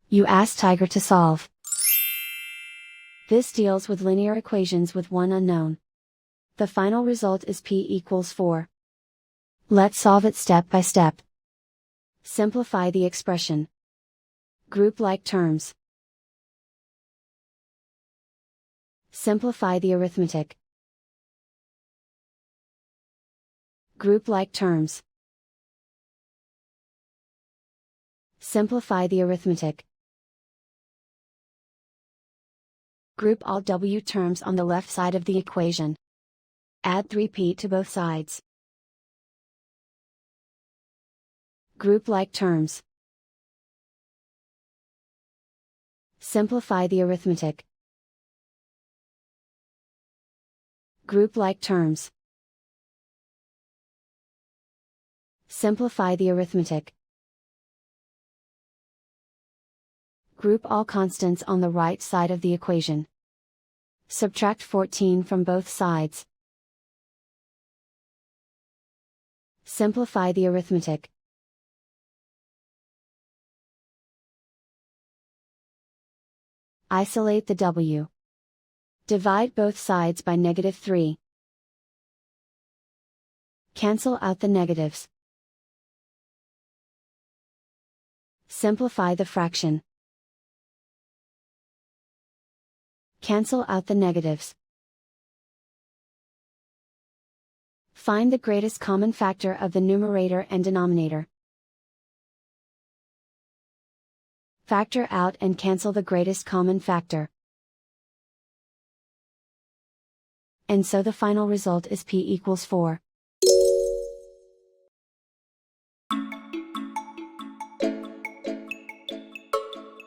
You ask Tiger to solve. This deals with linear equations with one unknown. The final result is p equals 4. Let's solve it step by step. Simplify the expression. Group like terms. Simplify the arithmetic. Group like terms. Simplify the arithmetic. Group all w terms on the left side of the equation. Add 3p to both sides. Group like terms. Simplify the arithmetic. Group like terms. Simplify the arithmetic. Group all constants on the right side of the equation. Subtract 14 from both sides. Simplify the arithmetic. Isolate the w. Divide both sides by -3. Cancel out the negatives. Simplify the fraction. Cancel out the negatives. Find the greatest common factor of the numerator and denominator. Factor out and cancel the greatest common factor. And so the final result is p equals 4.